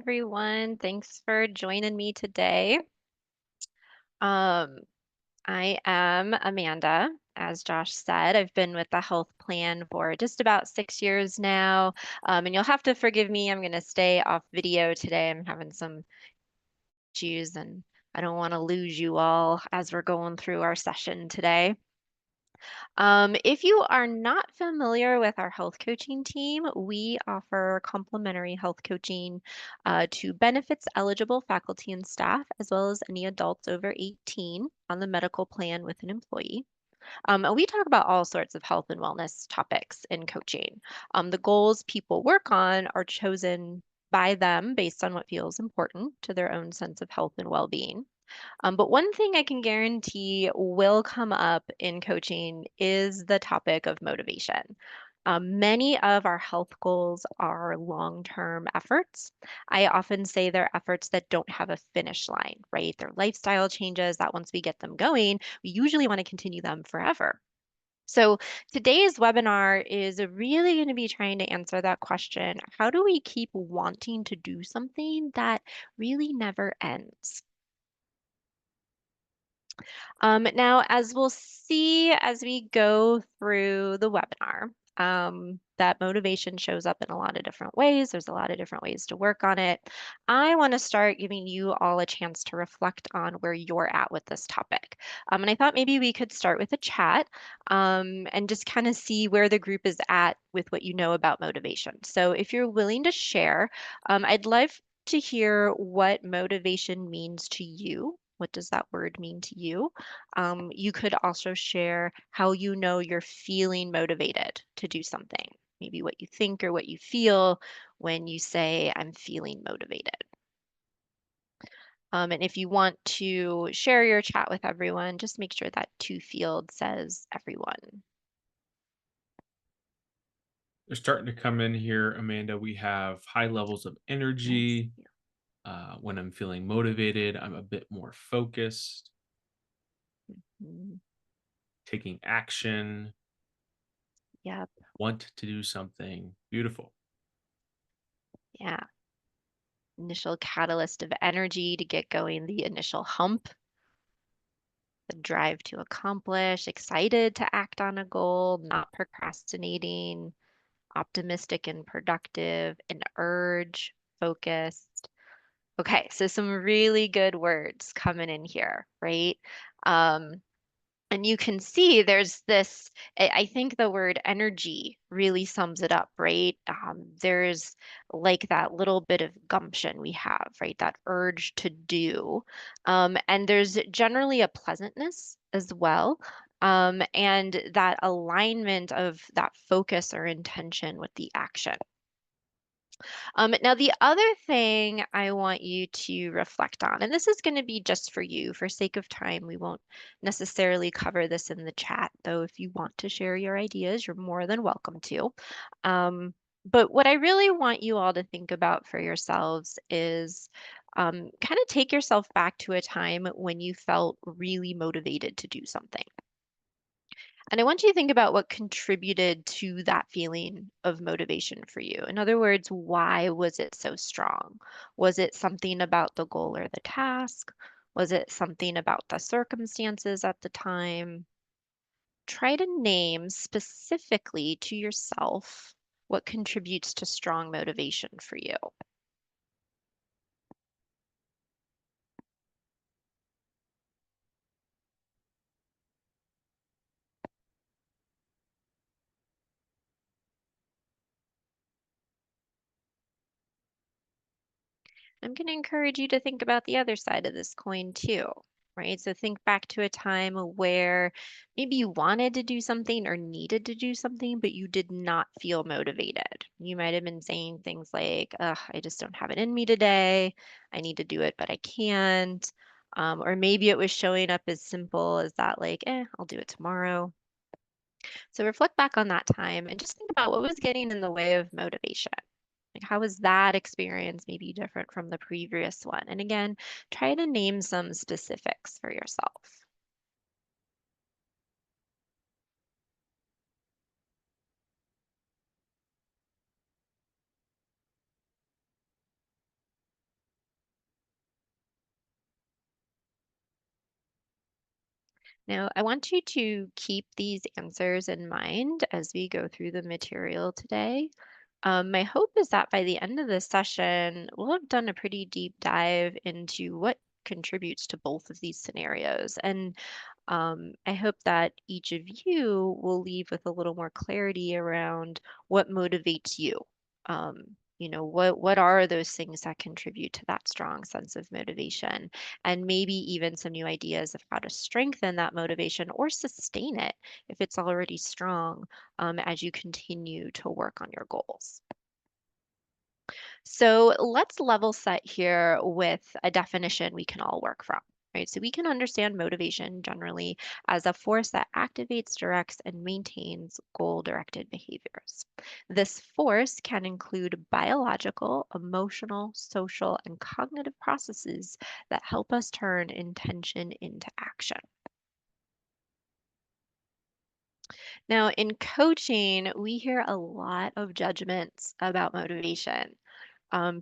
everyone. Thanks for joining me today. Um, I am Amanda. As Josh said, I've been with the health plan for just about 6 years now. And you'll have to forgive me. I'm going to stay off video today. I'm having some issues and I don't want to lose you all as we're going through our session today. If you are not familiar with our health coaching team, we offer complimentary health coaching to benefits eligible faculty and staff, as well as any adults over 18 on the medical plan with an employee. And we talk about all sorts of health and wellness topics in coaching. The goals people work on are chosen by them based on what feels important to their own sense of health and well-being. But one thing I can guarantee will come up in coaching is the topic of motivation. Many of our health goals are long-term efforts. I often say they're efforts that don't have a finish line, right? They're lifestyle changes that once we get them going, we usually want to continue them forever. So today's webinar is really going to be trying to answer that question. How do we keep wanting to do something that really never ends? Now, as we'll see as we go through the webinar, that motivation shows up in a lot of different ways. There's a lot of different ways to work on it. I want to start giving you all a chance to reflect on where you're at with this topic. And I thought maybe we could start with a chat and just kind of see where the group is at with what you know about motivation. So if you're willing to share, I'd love to hear what motivation means to you. What does that word mean to you? You could also share how you know you're feeling motivated to do something. Maybe what you think or what you feel when you say, I'm feeling motivated. And if you want to share your chat with everyone, just make sure that to field says everyone. They're starting to come in here, Amanda. We have high levels of Nice. energy. When I'm feeling motivated, I'm a bit more focused, Mm, taking action, yep. want to do something. Beautiful. Yeah. Initial catalyst of energy to get going, the initial hump, the drive to accomplish, excited to act on a goal, not procrastinating, optimistic and productive, an urge, focused. Okay, so some really good words coming in here, right? Um, and you can see there's this, I think the word energy really sums it up, right? There's like that little bit of gumption we have, right? That urge to do. And there's generally a pleasantness as well. And that alignment of that focus or intention with the action. Now, the other thing I want you to reflect on, and this is going to be just for you for sake of time, we won't necessarily cover this in the chat, though if you want to share your ideas, you're more than welcome to. But what I really want you all to think about for yourselves is kind of take yourself back to a time when you felt really motivated to do something. And I want you to think about what contributed to that feeling of motivation for you. In other words, why was it so strong? Was it something about the goal or the task? Was it something about the circumstances at the time? Try to name specifically to yourself what contributes to strong motivation for you. I'm going to encourage you to think about the other side of this coin too, right? So think back to a time where maybe you wanted to do something or needed to do something, but you did not feel motivated. You might have been saying things like, ugh, I just don't have it in me today. I need to do it, but I can't. Or maybe it was showing up as simple as that, like, I'll do it tomorrow. So reflect back on that time and just think about what was getting in the way of motivation. Like, how was that experience maybe different from the previous one? And again, try to name some specifics for yourself. Now, I want you to keep these answers in mind as we go through the material today. My hope is that by the end of this session, we'll have done a pretty deep dive into what contributes to both of these scenarios. And I hope that each of you will leave with a little more clarity around what motivates you. What are those things that contribute to that strong sense of motivation, and maybe even some new ideas of how to strengthen that motivation or sustain it if it's already strong as you continue to work on your goals. So let's level set here with a definition we can all work from. Right, so we can understand motivation generally as a force that activates, directs, and maintains goal-directed behaviors. This force can include biological, emotional, social, and cognitive processes that help us turn intention into action. Now, in coaching, we hear a lot of judgments about motivation.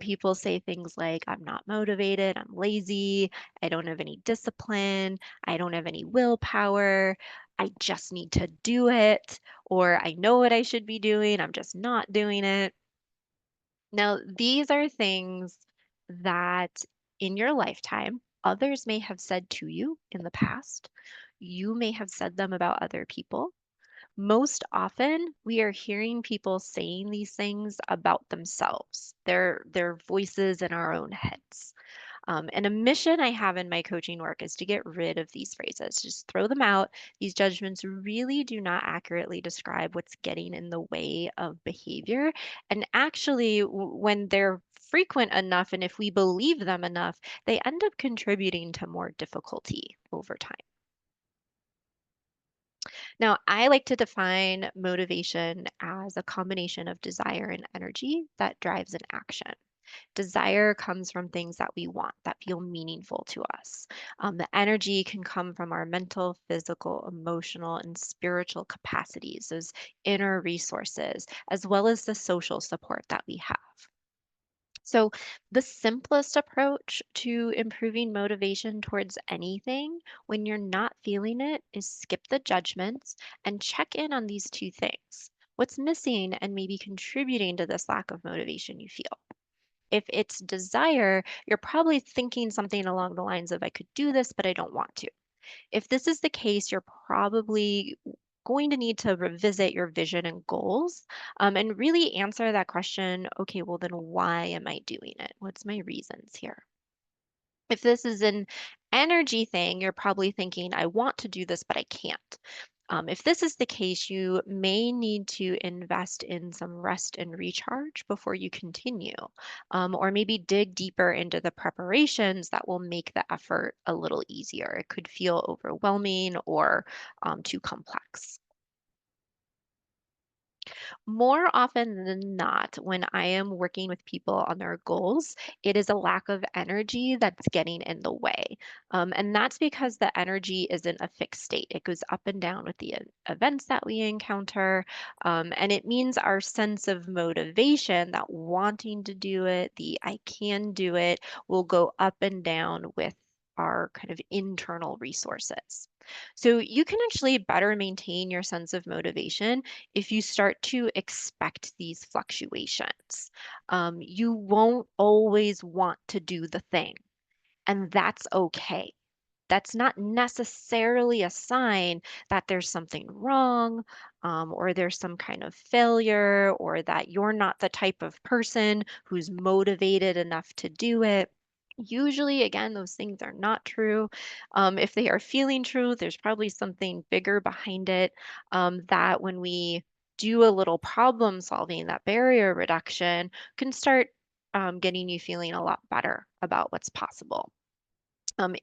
People say things like, I'm not motivated, I'm lazy, I don't have any discipline, I don't have any willpower, I just need to do it, or I know what I should be doing, I'm just not doing it. Now, these are things that in your lifetime, others may have said to you in the past. You may have said them about other people. Most often, we are hearing people saying these things about themselves. They're voices in our own heads. And a mission I have in my coaching work is to get rid of these phrases, just throw them out. These judgments really do not accurately describe what's getting in the way of behavior. And actually, when they're frequent enough and if we believe them enough, they end up contributing to more difficulty over time. Now, I like to define motivation as a combination of desire and energy that drives an action. Desire comes from things that we want, that feel meaningful to us. The energy can come from our mental, physical, emotional, and spiritual capacities, those inner resources, as well as the social support that we have. So, the simplest approach to improving motivation towards anything when you're not feeling it is skip the judgments and check in on these two things. What's missing and maybe contributing to this lack of motivation you feel? If it's desire, you're probably thinking something along the lines of, I could do this, but I don't want to. If this is the case, you're probably going to need to revisit your vision and goals and really answer that question, okay, well, then why am I doing it? What's my reasons here? If this is an energy thing, you're probably thinking, I want to do this, but I can't. If this is the case, you may need to invest in some rest and recharge before you continue, or maybe dig deeper into the preparations that will make the effort a little easier. It could feel overwhelming or too complex. More often than not, when I am working with people on their goals, it is a lack of energy that's getting in the way. And that's because the energy isn't a fixed state. It goes up and down with the events that we encounter. And it means our sense of motivation, that wanting to do it, the I can do it, will go up and down with our kind of internal resources. So you can actually better maintain your sense of motivation if you start to expect these fluctuations. You won't always want to do the thing, and that's okay. That's not necessarily a sign that there's something wrong, or there's some kind of failure, or that you're not the type of person who's motivated enough to do it. Usually, again, those things are not true. If they are feeling true, there's probably something bigger behind it, that when we do a little problem solving, that barrier reduction can start getting you feeling a lot better about what's possible.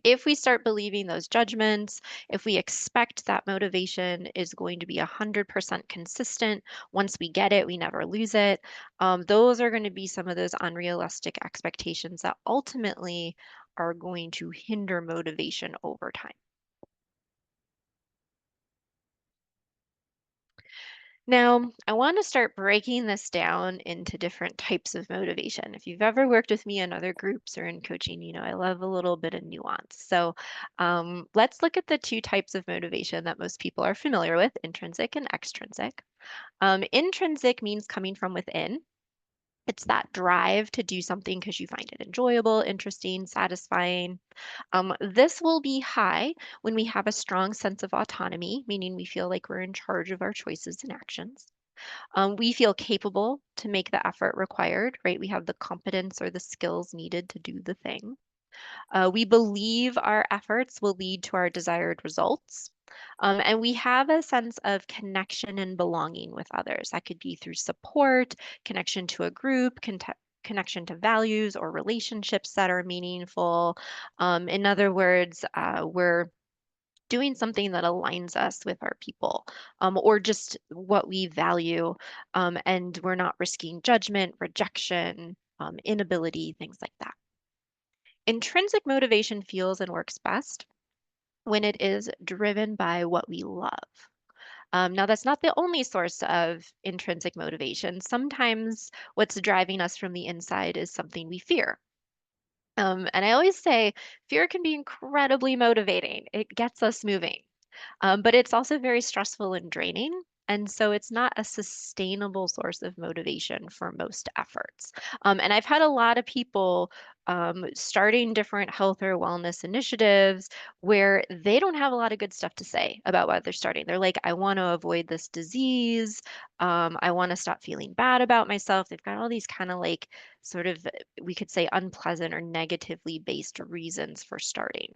If we start believing those judgments, if we expect that motivation is going to be 100% consistent, once we get it, we never lose it, those are going to be some of those unrealistic expectations that ultimately are going to hinder motivation over time. Now, I want to start breaking this down into different types of motivation. If you've ever worked with me in other groups or in coaching, you know I love a little bit of nuance. So let's look at the two types of motivation that most people are familiar with, intrinsic and extrinsic. Intrinsic means coming from within. It's that drive to do something because you find it enjoyable, interesting, satisfying. This will be high when we have a strong sense of autonomy, meaning we feel like we're in charge of our choices and actions. We feel capable to make the effort required, right? We have the competence or the skills needed to do the thing. We believe our efforts will lead to our desired results. And we have a sense of connection and belonging with others. That could be through support, connection to a group, connection to values or relationships that are meaningful. In other words, we're doing something that aligns us with our people, or just what we value, and we're not risking judgment, rejection, inability, things like that. Intrinsic motivation feels and works best when it is driven by what we love. Now, that's not the only source of intrinsic motivation. Sometimes what's driving us from the inside is something we fear. And I always say fear can be incredibly motivating. It gets us moving. But it's also very stressful and draining. And so it's not a sustainable source of motivation for most efforts. And I've had a lot of people starting different health or wellness initiatives where they don't have a lot of good stuff to say about why they're starting. They're like, I want to avoid this disease. I want to stop feeling bad about myself. They've got all these kind of like sort of, we could say, unpleasant or negatively based reasons for starting.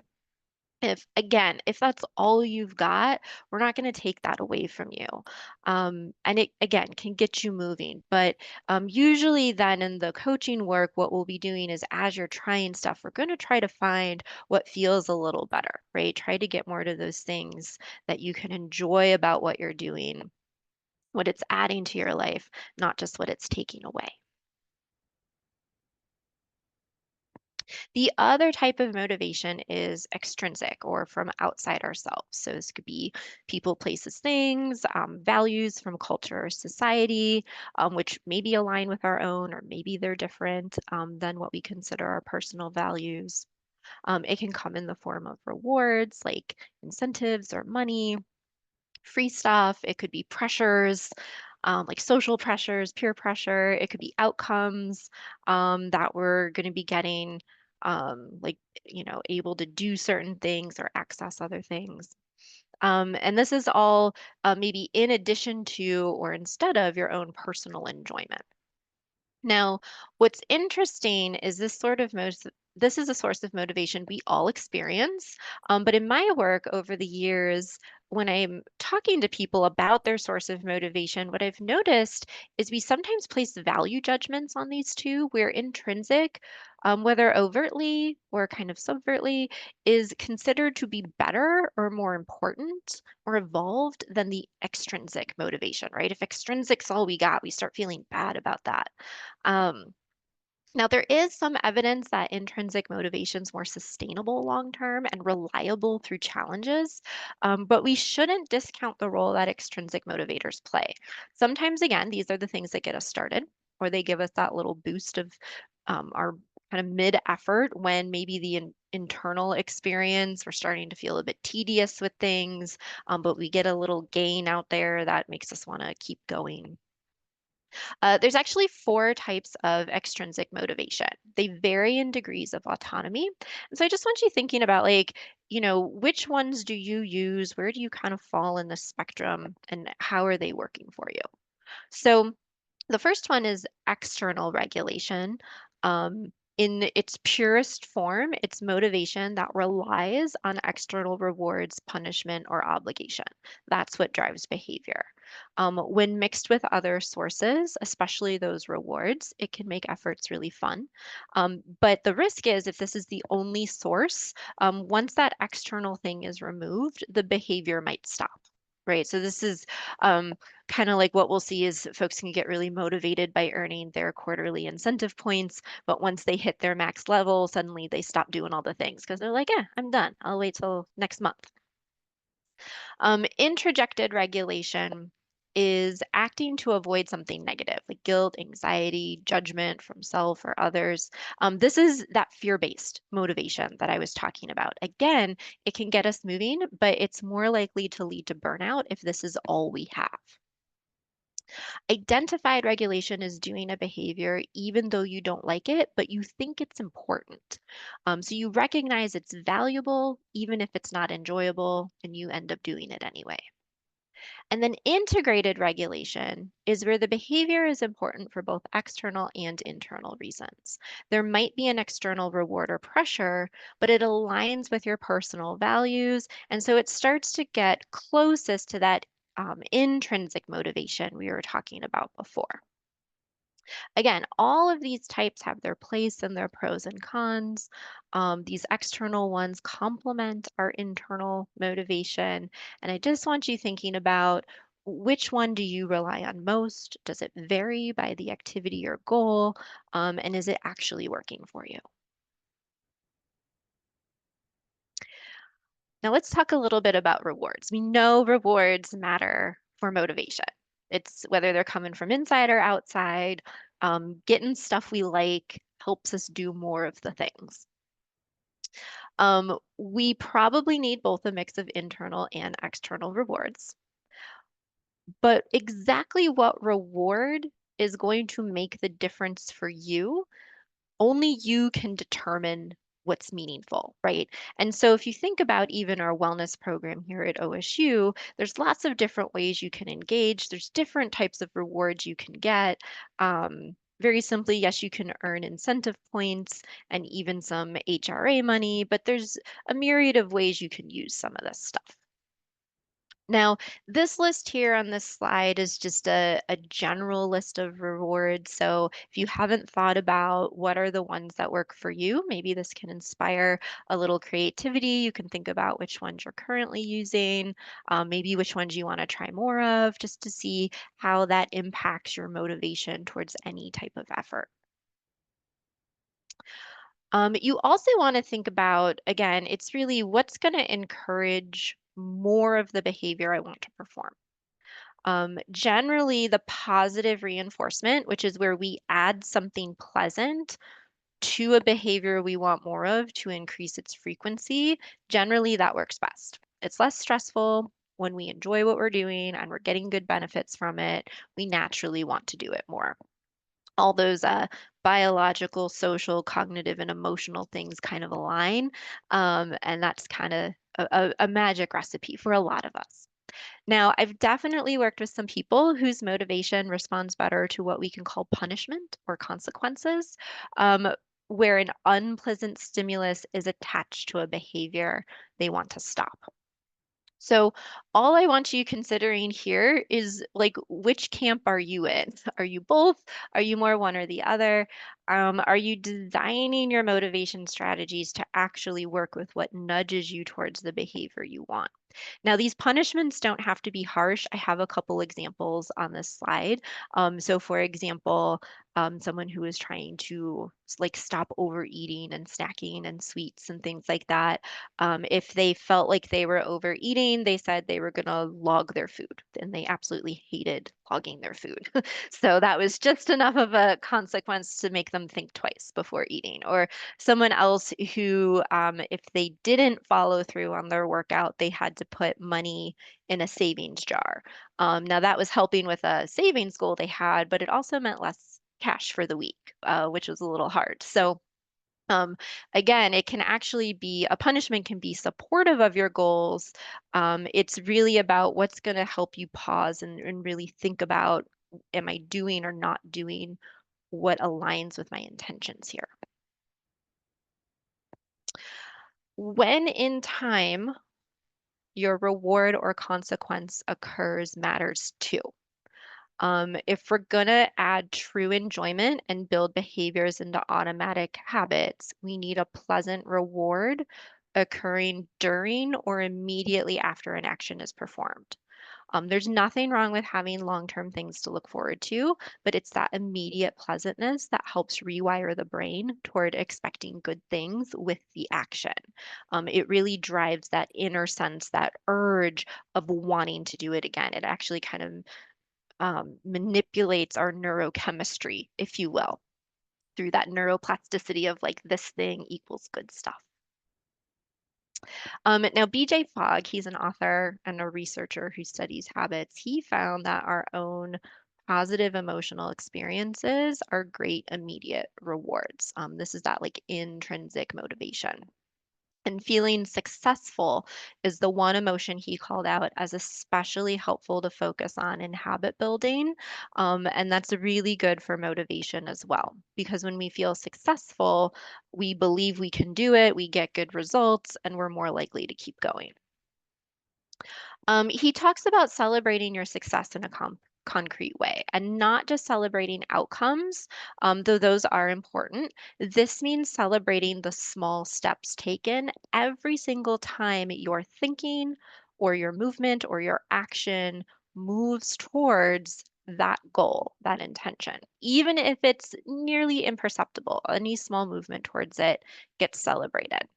If again, if that's all you've got, we're not going to take that away from you. And it again can get you moving. But usually, then in the coaching work, what we'll be doing is as you're trying stuff, we're going to try to find what feels a little better, right? Try to get more to those things that you can enjoy about what you're doing, what it's adding to your life, not just what it's taking away. The other type of motivation is extrinsic or from outside ourselves. So this could be people, places, things, values from culture or society, which maybe align with our own or maybe they're different than what we consider our personal values. It can come in the form of rewards like incentives or money, free stuff. It could be pressures, like social pressures, peer pressure. It could be outcomes that we're going to be getting, like, able to do certain things or access other things. And this is all maybe in addition to or instead of your own personal enjoyment. Now, what's interesting is this is a source of motivation we all experience. But in my work over the years, when I'm talking to people about their source of motivation, what I've noticed is we sometimes place value judgments on these two, where intrinsic, whether overtly or kind of subvertly, is considered to be better or more important or evolved than the extrinsic motivation, right? If extrinsic's all we got, we start feeling bad about that. Um, Now, there is some evidence that intrinsic motivation is more sustainable long term and reliable through challenges, but we shouldn't discount the role that extrinsic motivators play. Sometimes, again, these are the things that get us started, or they give us that little boost of our kind of mid effort when maybe the internal experience, we're starting to feel a bit tedious with things, but we get a little gain out there that makes us want to keep going. There's actually four types of extrinsic motivation. They vary in degrees of autonomy. And so I just want you thinking about like, which ones do you use? Where do you kind of fall in the spectrum and how are they working for you? So the first one is external regulation. In its purest form, it's motivation that relies on external rewards, punishment, or obligation. That's what drives behavior. When mixed with other sources, especially those rewards, it can make efforts really fun. But the risk is if this is the only source, once that external thing is removed, the behavior might stop. Right. So this is kind of like what we'll see is folks can get really motivated by earning their quarterly incentive points, but once they hit their max level, suddenly they stop doing all the things because they're like, yeah, I'm done. I'll wait till next month. Introjected regulation. is acting to avoid something negative, like guilt, anxiety, judgment from self or others. This is that fear-based motivation that I was talking about. Again, it can get us moving, but it's more likely to lead to burnout if this is all we have. Identified regulation is doing a behavior even though you don't like it, but you think it's important. So you recognize it's valuable even if it's not enjoyable, and you end up doing it anyway. And then integrated regulation is where the behavior is important for both external and internal reasons. There might be an external reward or pressure, but it aligns with your personal values. And so it starts to get closest to that intrinsic motivation we were talking about before. Again, all of these types have their place and their pros and cons. These external ones complement our internal motivation. And I just want you thinking about which one do you rely on most? Does it vary by the activity or goal? And is it actually working for you? Now let's talk a little bit about rewards. We know rewards matter for motivation. It's whether they're coming from inside or outside. Getting stuff we like helps us do more of the things. We probably need both a mix of internal and external rewards. But exactly what reward is going to make the difference for you, only you can determine what's meaningful, right? And so if you think about even our wellness program here at OSU, there's lots of different ways you can engage. There's different types of rewards you can get. Very simply, yes, you can earn incentive points and even some HRA money, but there's a myriad of ways you can use some of this stuff. Now, this list here on this slide is just a general list of rewards. So if you haven't thought about what are the ones that work for you, maybe this can inspire a little creativity. You can think about which ones you're currently using, maybe which ones you want to try more of, just to see how that impacts your motivation towards any type of effort. You also want to think about, again, it's really what's going to encourage more of the behavior I want to perform. Generally, the positive reinforcement, which is where we add something pleasant to a behavior we want more of to increase its frequency, generally that works best. It's less stressful when we enjoy what we're doing and we're getting good benefits from it. We naturally want to do it more. All those biological, social, cognitive, and emotional things kind of align. And that's kind of a magic recipe for a lot of us. Now, I've definitely worked with some people whose motivation responds better to what we can call punishment or consequences, um, where an unpleasant stimulus is attached to a behavior they want to stop. So, all I want you considering here is like, which camp are you in? Are you both? Are you more one or the other? Are you designing your motivation strategies to actually work with what nudges you towards the behavior you want? Now, these punishments don't have to be harsh. I have a couple examples on this slide. So, for example, someone who is trying to like stop overeating and snacking and sweets and things like that. If they felt like they were overeating, they said they were going to log their food, and they absolutely hated logging their food. So that was just enough of a consequence to make them think twice before eating. Or someone else who, if they didn't follow through on their workout, they had to put money in a savings jar. Now that was helping with a savings goal they had, but it also meant less cash for the week, which was a little hard. So um, again, it can actually be a punishment can be supportive of your goals. It's really about what's going to help you pause and really think about, am I doing or not doing what aligns with my intentions here? When in time your reward or consequence occurs matters too. If we're gonna add true enjoyment and build behaviors into automatic habits, we need a pleasant reward occurring during or immediately after an action is performed. There's nothing wrong with having long-term things to look forward to, but it's that immediate pleasantness that helps rewire the brain toward expecting good things with the action. It really drives that inner sense, that urge of wanting to do it again. It actually kind of manipulates our neurochemistry, if you will, through that neuroplasticity of like this thing equals good stuff. Now, BJ Fogg, he's an author and a researcher who studies habits. He found that our own positive emotional experiences are great immediate rewards. This is that like intrinsic motivation. And feeling successful is the one emotion he called out as especially helpful to focus on in habit building. And that's really good for motivation as well. Because when we feel successful, we believe we can do it, we get good results, and we're more likely to keep going. He talks about celebrating your success in a concrete way and not just celebrating outcomes, though those are important. This means celebrating the small steps taken every single time your thinking or your movement or your action moves towards that goal, that intention. Even if it's nearly imperceptible, any small movement towards it gets celebrated.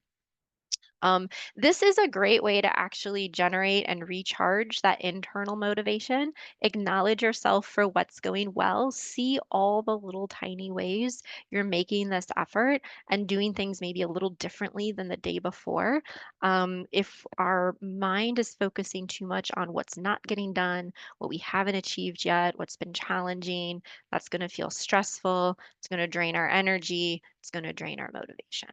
Um, this is a great way to actually generate and recharge that internal motivation. Acknowledge yourself for what's going well. See all the little tiny ways you're making this effort and doing things maybe a little differently than the day before. If our mind is focusing too much on what's not getting done, what we haven't achieved yet, what's been challenging, that's going to feel stressful. It's going to drain our energy. It's going to drain our motivation.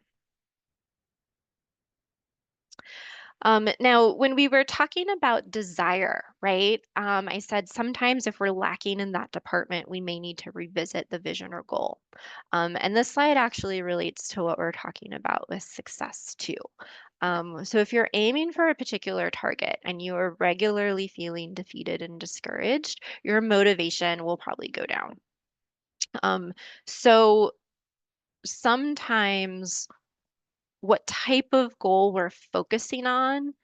Now, when we were talking about desire, right? I said sometimes if we're lacking in that department, we may need to revisit the vision or goal. And this slide actually relates to what we're talking about with success too. So if you're aiming for a particular target and you are regularly feeling defeated and discouraged, your motivation will probably go down. Um, so sometimes what type of goal we're focusing on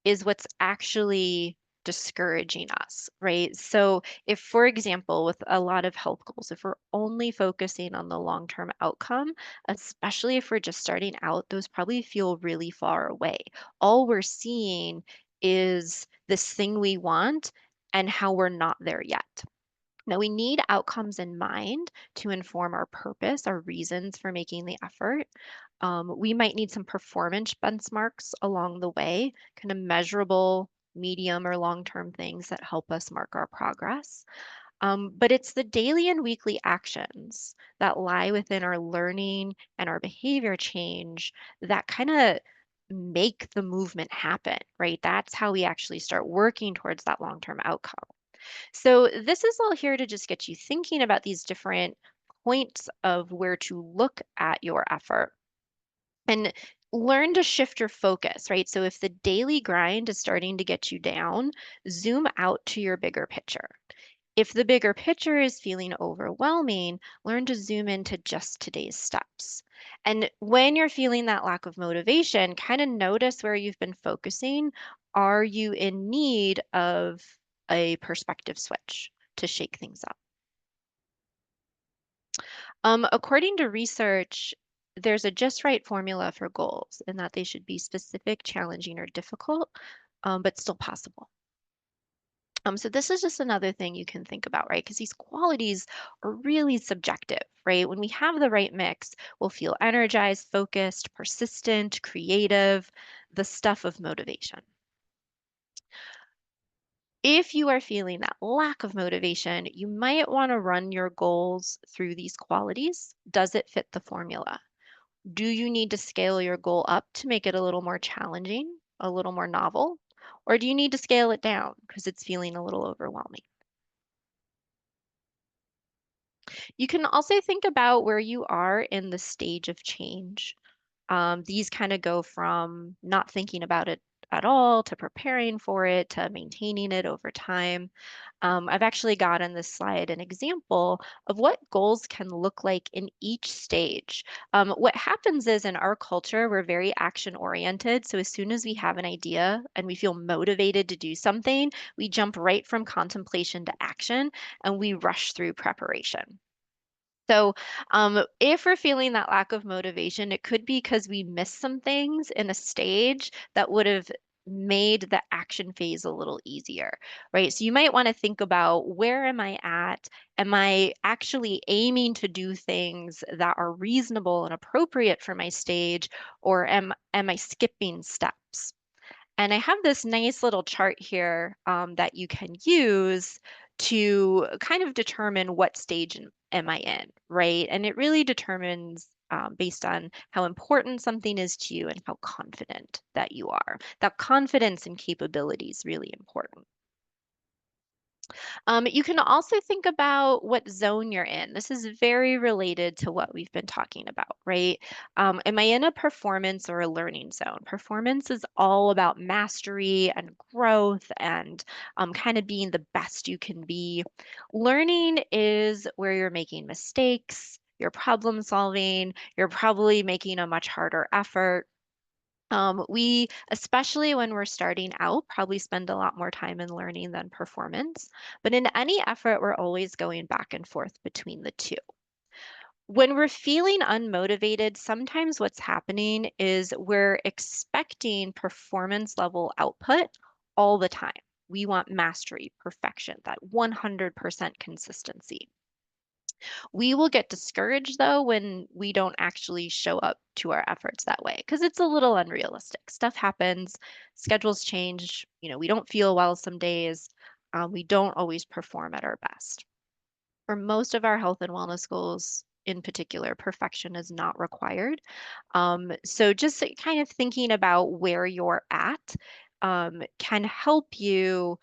is what's actually discouraging us, right? So, if, for example, with a lot of health goals, if we're only focusing on the long term outcome, especially if we're just starting out, those probably feel really far away. All we're seeing is this thing we want and how we're not there yet. Now, we need outcomes in mind to inform our purpose, our reasons for making the effort. We might need some performance benchmarks along the way, kind of measurable, medium, or long term things that help us mark our progress. But it's the daily and weekly actions that lie within our learning and our behavior change that kind of make the movement happen, right? That's how we actually start working towards that long term outcome. So, this is all here to just get you thinking about these different points of where to look at your effort and learn to shift your focus, right? So, if the daily grind is starting to get you down, zoom out to your bigger picture. If the bigger picture is feeling overwhelming, learn to zoom into just today's steps. And when you're feeling that lack of motivation, kind of notice where you've been focusing. Are you in need of a perspective switch to shake things up? According to research, there's a just right formula for goals in that they should be specific, challenging, or difficult, but still possible. So this is just another thing you can think about, right? Because these qualities are really subjective, right? When we have the right mix, we'll feel energized, focused, persistent, creative, the stuff of motivation. If you are feeling that lack of motivation, you might want to run your goals through these qualities. Does it fit the formula? Do you need to scale your goal up to make it a little more challenging, a little more novel? Or do you need to scale it down because it's feeling a little overwhelming? You can also think about where you are in the stage of change. These kind of go from not thinking about it at all to preparing for it to maintaining it over time. I've actually got on this slide an example of what goals can look like in each stage. What happens is in our culture, we're very action oriented. So as soon as we have an idea and we feel motivated to do something, we jump right from contemplation to action and we rush through preparation. So, if we're feeling that lack of motivation, it could be because we missed some things in a stage that would have made the action phase a little easier, right? So you might want to think about, where am I at? Am I actually aiming to do things that are reasonable and appropriate for my stage, or am I skipping steps? And I have this nice little chart here that you can use to kind of determine what stage am I in, right? And it really determines based on how important something is to you and how confident that you are. That confidence and capability is really important. You can also think about what zone you're in. This is very related to what we've been talking about, right? Am I in a performance or a learning zone? Performance is all about mastery and growth and kind of being the best you can be. Learning is where you're making mistakes, you're problem solving, you're probably making a much harder effort. We, especially when we're starting out, probably spend a lot more time in learning than performance. But in any effort, we're always going back and forth between the two. When we're feeling unmotivated, sometimes what's happening is we're expecting performance level output all the time. We want mastery, perfection, that 100% consistency. We will get discouraged though when we don't actually show up to our efforts that way because it's a little unrealistic. Stuff happens, schedules change, we don't feel well some days. We don't always perform at our best. For most of our health and wellness goals, in particular, perfection is not required. So just kind of thinking about where you're at can help you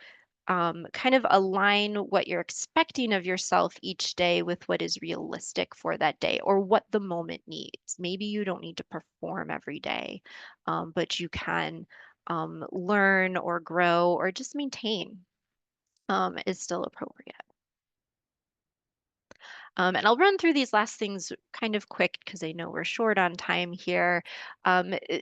kind of align what you're expecting of yourself each day with what is realistic for that day or what the moment needs. Maybe you don't need to perform every day, but you can learn or grow or just maintain is still appropriate. And I'll run through these last things kind of quick because I know we're short on time here.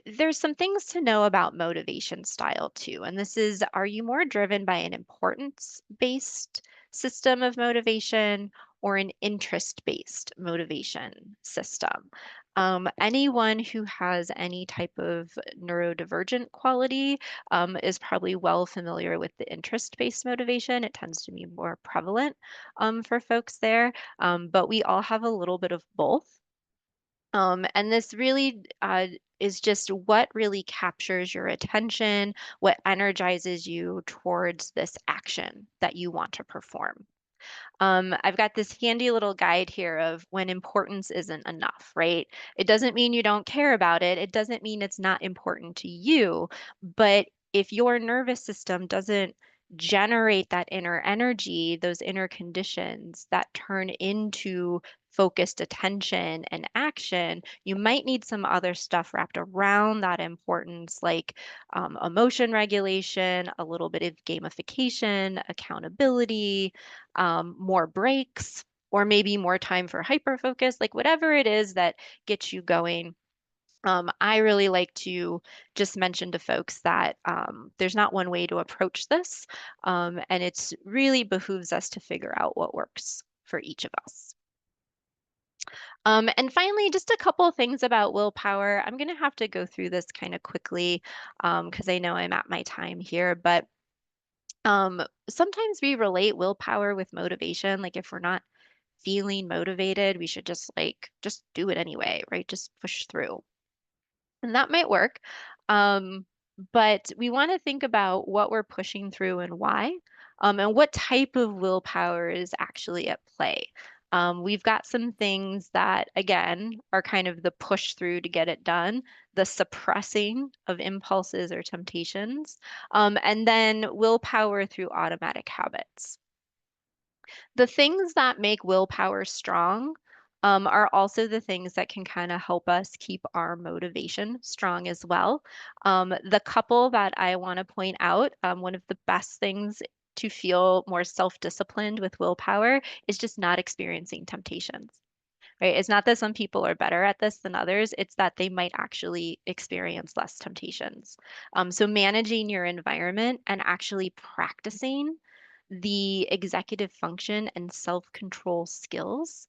There's some things to know about motivation style too. And this is, are you more driven by an importance-based system of motivation or an interest-based motivation system? Anyone who has any type of neurodivergent quality is probably well familiar with the interest-based motivation. It tends to be more prevalent for folks there, but we all have a little bit of both. And this really is just what really captures your attention, what energizes you towards this action that you want to perform. I've got this handy little guide here of when importance isn't enough, right? It doesn't mean you don't care about it. It doesn't mean it's not important to you. But if your nervous system doesn't generate that inner energy, those inner conditions that turn into focused attention and action, you might need some other stuff wrapped around that importance, like emotion regulation, a little bit of gamification, accountability, more breaks, or maybe more time for hyper focus, like whatever it is that gets you going. I really like to just mention to folks that there's not one way to approach this, and it's really behooves us to figure out what works for each of us. And finally, just a couple of things about willpower. I'm going to have to go through this kind of quickly because I know I'm at my time here, but sometimes we relate willpower with motivation. Like if we're not feeling motivated, we should just do it anyway, right? Just push through. And that might work. Um, but we want to think about what we're pushing through and why, and what type of willpower is actually at play. We've got some things that, again, are kind of the push through to get it done, the suppressing of impulses or temptations, and then willpower through automatic habits. The things that make willpower strong are also the things that can kind of help us keep our motivation strong as well. The couple that I want to point out, one of the best things to feel more self-disciplined with willpower is just not experiencing temptations. Right? It's not that some people are better at this than others, it's that they might actually experience less temptations. So managing your environment and actually practicing the executive function and self-control skills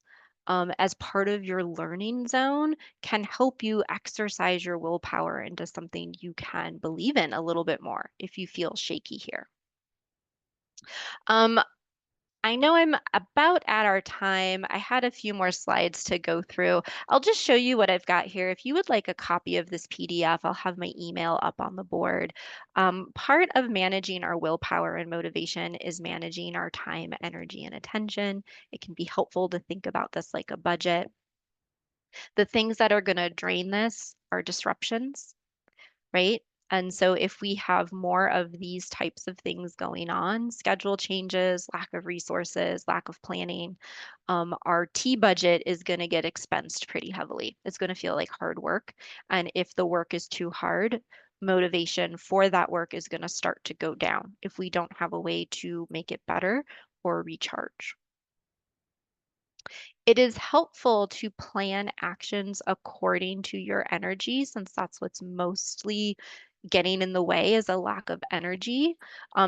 as part of your learning zone can help you exercise your willpower into something you can believe in a little bit more if you feel shaky here. Um, I know I'm about at our time. I had a few more slides to go through. I'll just show you what I've got here. If you would like a copy of this PDF, I'll have my email up on the board. Part of managing our willpower and motivation is managing our time, energy, and attention. It can be helpful to think about this like a budget. The things that are going to drain this are disruptions, right? And so if we have more of these types of things going on, schedule changes, lack of resources, lack of planning, our T budget is going to get expensed pretty heavily. It's going to feel like hard work. And if the work is too hard, motivation for that work is going to start to go down if we don't have a way to make it better or recharge. It is helpful to plan actions according to your energy, since that's what's mostly getting in the way is a lack of energy.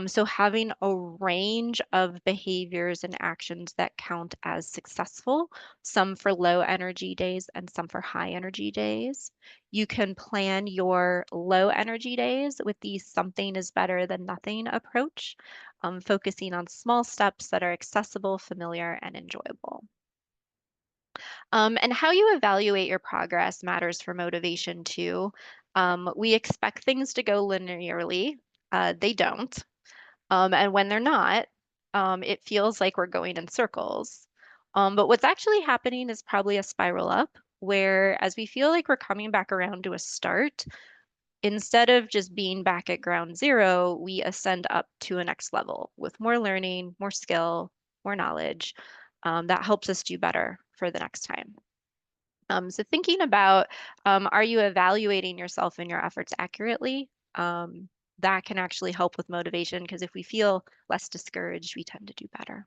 So having a range of behaviors and actions that count as successful, some for low energy days and some for high energy days. You can plan your low energy days with the something is better than nothing approach, focusing on small steps that are accessible, familiar, and enjoyable. And how you evaluate your progress matters for motivation too. We expect things to go linearly. They don't. And when they're not, it feels like we're going in circles. But what's actually happening is probably a spiral up, where as we feel like we're coming back around to a start, instead of just being back at ground zero, we ascend up to a next level with more learning, more skill, more knowledge. That helps us do better for the next time. So thinking about, are you evaluating yourself and your efforts accurately? That can actually help with motivation because if we feel less discouraged, we tend to do better.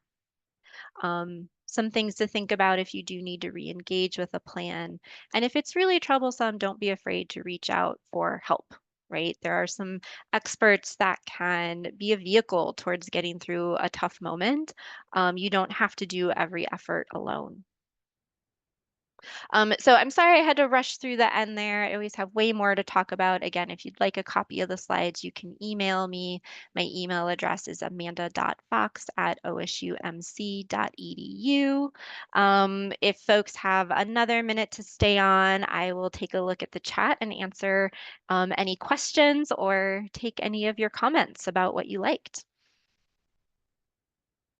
Some things to think about if you do need to re-engage with a plan. And if it's really troublesome, don't be afraid to reach out for help, right? There are some experts that can be a vehicle towards getting through a tough moment. You don't have to do every effort alone. So I'm sorry I had to rush through the end there. I always have way more to talk about. Again, if you'd like a copy of the slides, you can email me. My email address is amanda.fox@osumc.edu. If folks have another minute to stay on, I will take a look at the chat and answer any questions or take any of your comments about what you liked.